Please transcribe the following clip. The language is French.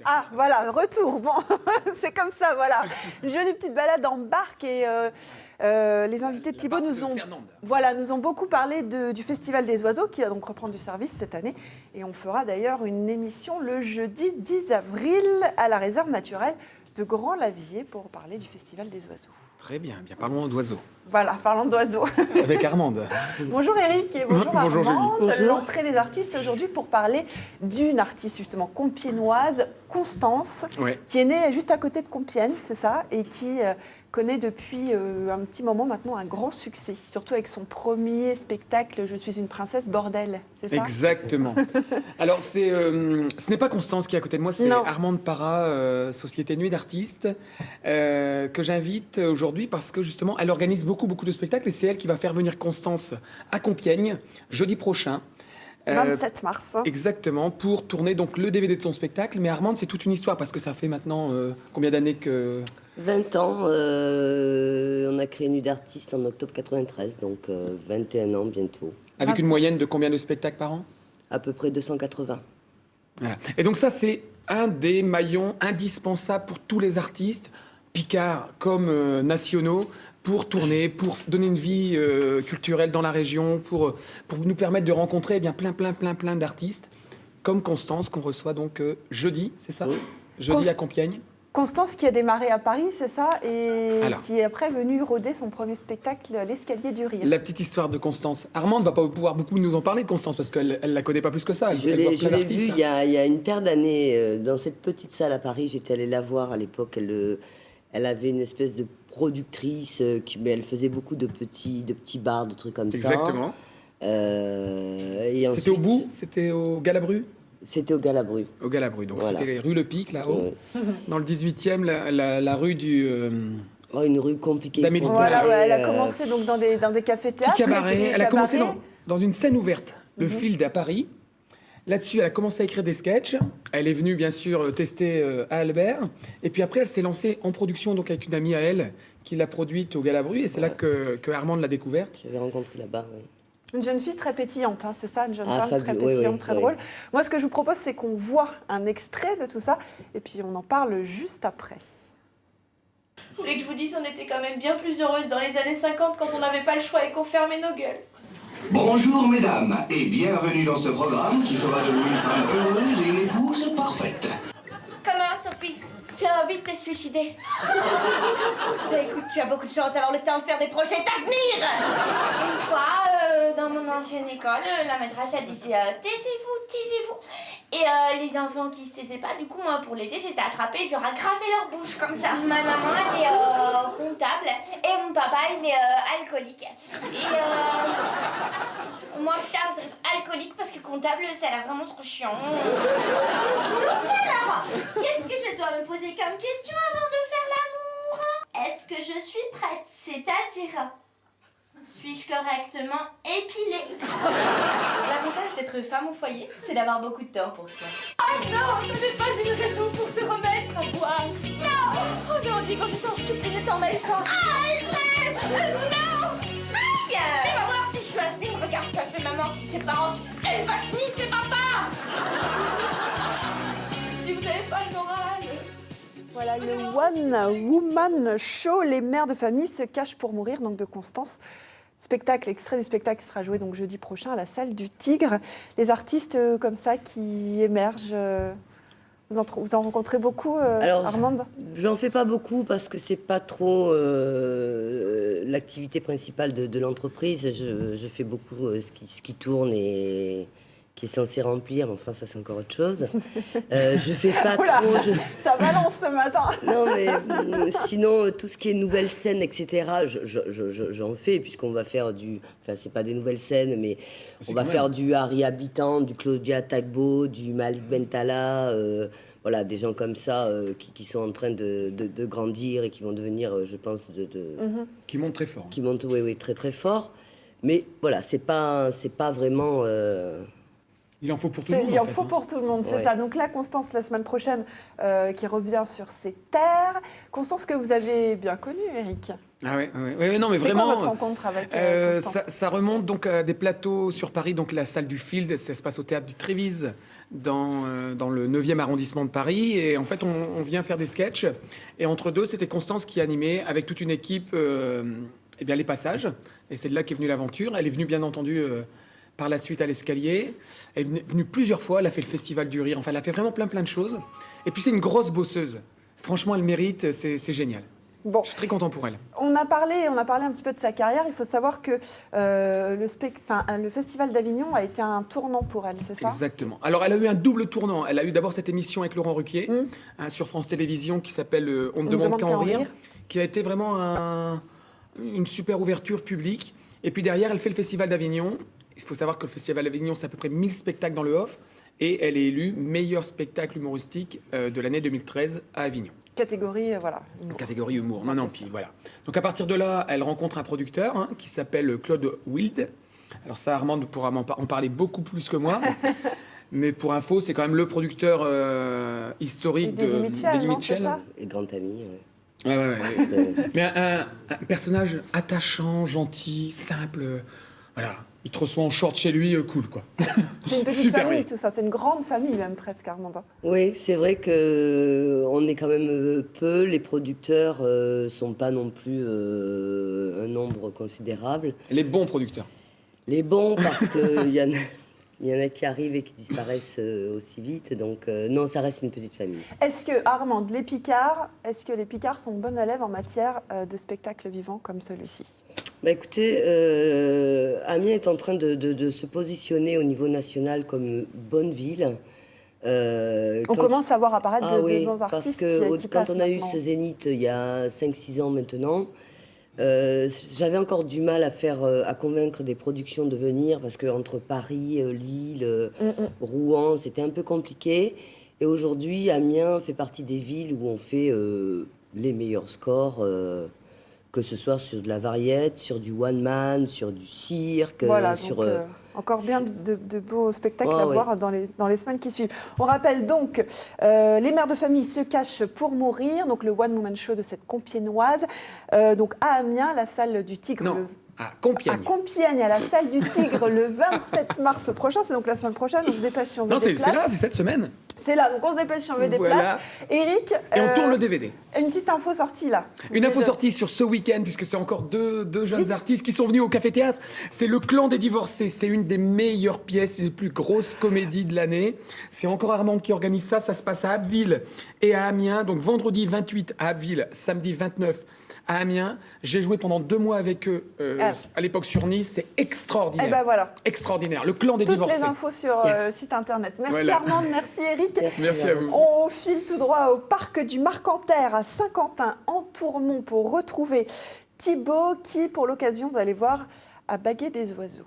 Ah, voilà, retour. Bon, c'est comme ça, voilà. Une jolie petite balade en barque et les invités de Thibaut nous ont beaucoup parlé du Festival des Oiseaux qui va donc reprendre du service cette année. Et on fera d'ailleurs une émission le jeudi 10 avril à la réserve naturelle de Grand-Lavier pour parler du Festival des Oiseaux. Très bien, parlons d'oiseaux. Voilà, parlons d'oiseaux. Avec Armande. Bonjour Eric et bonjour Bonjour Armande. Julie. L'entrée des artistes aujourd'hui pour parler d'une artiste justement compiègnoise, Constance, qui est née juste à côté de Compiègne, c'est ça, et qui connaît depuis un petit moment maintenant un grand succès, surtout avec son premier spectacle « Je suis une princesse, bordel », c'est ça ? Exactement. Alors, ce n'est pas Constance qui est à côté de moi, c'est Armande Para, Société Nuit d'artistes, que j'invite aujourd'hui parce que justement, elle organise beaucoup de spectacles et c'est elle qui va faire venir Constance à Compiègne jeudi prochain. 27 mars. Exactement, pour tourner donc le DVD de son spectacle. Mais Armande, c'est toute une histoire parce que ça fait maintenant combien d'années que... 20 ans, on a créé Nuit d'artistes en octobre 93, donc 21 ans bientôt. Avec une moyenne de combien de spectacles par an ? À peu près 280. Voilà. Et donc ça, c'est un des maillons indispensables pour tous les artistes, picards comme nationaux, pour tourner, pour donner une vie culturelle dans la région, pour nous permettre de rencontrer plein d'artistes, comme Constance, qu'on reçoit donc jeudi, c'est ça ? Jeudi à Compiègne. Constance qui a démarré à Paris, c'est ça, et qui est après venue rôder son premier spectacle, L'Escalier du Rire. La petite histoire de Constance. Armande va pas pouvoir beaucoup nous en parler de Constance, parce qu'elle la connaît pas plus que ça. Je l'ai vue il y a une paire d'années, dans cette petite salle à Paris. J'étais allée la voir à l'époque. Elle avait une espèce de productrice, mais elle faisait beaucoup de petits bars, de trucs comme ça. Exactement. Ensuite, c'était au bout, c'était au Galabru. C'était au Galabru. Au Galabru, donc voilà. C'était rue Le Pic, là-haut. Dans le 18e, la rue du... une rue compliquée. Voilà, elle a commencé donc dans des cafés-théâtres. Petit cabaret. Elle a commencé dans une scène ouverte, le Field à Paris. Là-dessus, elle a commencé à écrire des sketchs. Elle est venue, bien sûr, tester à Albert. Et puis après, elle s'est lancée en production donc avec une amie à elle qui l'a produite au Galabru. Et c'est là que Armande l'a découverte. Je l'avais rencontrée là-bas, oui. Une jeune fille très pétillante, hein, c'est ça, une jeune femme très pétillante, très drôle. Moi, ce que je vous propose, c'est qu'on voit un extrait de tout ça, et puis on en parle juste après. Vous voulez que je vous dise, on était quand même bien plus heureuses dans les années 50 quand on n'avait pas le choix et qu'on fermait nos gueules. Bonjour mesdames, et bienvenue dans ce programme qui fera de vous une femme heureuse et une épouse parfaite. Comment, Sophie ? Tu as envie de te suicider ? Bah écoute, tu as beaucoup de chance d'avoir le temps de faire des projets d'avenir. Une fois, dans mon ancienne école, la maîtresse a dit taisez-vous. Et les enfants qui se taisaient pas, du coup, moi, pour l'aider, j'étais attrapée, je ragrafais leur bouche comme ça. Ma maman, elle est comptable et mon papa, il est alcoolique. Et moi, putain, je serais alcoolique parce que comptable, ça a l'air vraiment trop chiant. Donc alors, qu'est-ce que je dois me poser comme question avant de faire l'amour ? Est-ce que je suis prête ? C'est-à-dire, suis-je correctement épilée ? L'avantage d'être femme au foyer, c'est d'avoir beaucoup de temps pour soi. Ah non, ce n'est pas une raison pour te remettre à boire. Non. Oh non, dis quand je t'en supplie, ne t'en mêle pas. Arrête. Non. Aïe. Tu vas voir si je suis asbine, regarde ce qu'a fait maman, si ses parents, elle va sniffer papa. Si vous n'avez pas le moral. Voilà, le One Woman Show, les mères de famille se cachent pour mourir, donc de Constance. Extrait du spectacle qui sera joué donc jeudi prochain à la salle du Tigre. Les artistes comme ça qui émergent, vous en rencontrez beaucoup, Armande ? J'en fais pas beaucoup parce que c'est pas trop l'activité principale de l'entreprise. Je fais beaucoup ce qui tourne et qui est censé remplir, enfin ça c'est encore autre chose. Je fais pas trop... Ça balance ce matin. Non mais sinon tout ce qui est nouvelles scènes, etc. J'en fais puisqu'on va faire du... Enfin c'est pas des nouvelles scènes mais on va faire du Harry Habitant, du Claudia Tagbo, du Malik Bentala, voilà des gens comme ça qui sont en train de grandir et qui vont devenir, je pense, Qui montent très fort. Qui montent oui très très fort. Mais voilà c'est pas vraiment... Il en faut pour tout le monde. Il en faut pour tout le monde, c'est ça. Donc là, Constance, la semaine prochaine, qui revient sur ses terres. Constance, que vous avez bien connue, Eric. Ah ouais, non mais C'est vraiment. quoi votre rencontre avec Constance ? Ça remonte donc à des plateaux sur Paris, donc la salle du Field, ça se passe au théâtre du Trévise, dans le 9e arrondissement de Paris. Et en fait, on vient faire des sketchs. Et entre deux, c'était Constance qui animait avec toute une équipe eh bien, les passages. Et c'est de là qu'est venue l'aventure. Elle est venue, bien entendu, par la suite à l'Escalier. Elle est venue plusieurs fois. Elle a fait le Festival du Rire. Enfin, elle a fait vraiment plein de choses. Et puis, c'est une grosse bosseuse. Franchement, elle mérite. C'est génial. Bon. Je suis très content pour elle. On a parlé un petit peu de sa carrière. Il faut savoir que le Festival d'Avignon a été un tournant pour elle, c'est ça ? Exactement. Alors, elle a eu un double tournant. Elle a eu d'abord cette émission avec Laurent Ruquier sur France Télévisions qui s'appelle On ne demande qu'à en rire, qui a été vraiment une super ouverture publique. Et puis derrière, elle fait le Festival d'Avignon. Il faut savoir que le Festival d'Avignon, c'est à peu près 1000 spectacles dans le off. Et elle est élue meilleur spectacle humoristique de l'année 2013 à Avignon. Catégorie, voilà. Humour. Catégorie humour. Non, puis voilà. Donc à partir de là, elle rencontre un producteur qui s'appelle Claude Wild. Alors ça, Armand pourra en parler beaucoup plus que moi. Mais pour info, c'est quand même le producteur historique d'Eddie d'Eddie Mitchell. Et grand ami. Ouais. Mais un personnage attachant, gentil, simple. Voilà. Il te reçoit en short chez lui, cool, quoi. C'est une petite famille, tout ça. C'est une grande famille, même, presque, Armand. Oui, c'est vrai qu'on est quand même peu. Les producteurs sont pas non plus un nombre considérable. Les bons producteurs. Les bons, parce qu'il y en a qui arrivent et qui disparaissent aussi vite. Donc, non, ça reste une petite famille. Est-ce que, Armand, les Picards sont bons élèves en matière de spectacle vivant comme celui-ci ? Bah écoutez, Amiens est en train de se positionner au niveau national comme bonne ville. On commence à voir apparaître de bons artistes parce que qui quand passent on a eu maintenant. ce Zénith il y a 5-6 ans maintenant, j'avais encore du mal à convaincre des productions de venir parce qu'entre Paris, Lille, Rouen, c'était un peu compliqué. Et aujourd'hui, Amiens fait partie des villes où on fait les meilleurs scores. Que ce soit sur de la variété, sur du one-man, sur du cirque, Voilà, sur... donc, encore bien de beaux spectacles à voir dans les semaines qui suivent. On rappelle donc, les mères de famille se cachent pour mourir, donc le one-woman show de cette Compiègnoise. Donc à Amiens, la salle du Tigre... Non, à Compiègne. À Compiègne, à la salle du Tigre, le 27 mars prochain. C'est donc la semaine prochaine, on se dépêche si on veut des places. C'est là, c'est cette semaine. C'est là, donc on se dépêche si on veut des Voilà. places. Eric... Et on tourne le DVD. Une petite info sortie là. Une info sortie sur ce week-end, puisque c'est encore deux jeunes artistes qui sont venus au Café Théâtre. C'est Le Clan des Divorcés. C'est une des meilleures pièces, une des plus grosses comédies de l'année. C'est encore Armand qui organise ça. Ça se passe à Abbeville et à Amiens. Donc vendredi 28 à Abbeville, samedi 29 à Amiens. J'ai joué pendant 2 mois avec eux à l'époque sur Nice. C'est extraordinaire. Et ben voilà. Extraordinaire. Le Clan des Toutes Divorcés. les infos sur le site internet. Merci Voilà. Armand, merci Eric. Merci à vous. On file tout droit au parc du Marcanterre à Saint-Quentin en Tourmont pour retrouver Thibaut qui, pour l'occasion, vous allez voir, a bagué des oiseaux.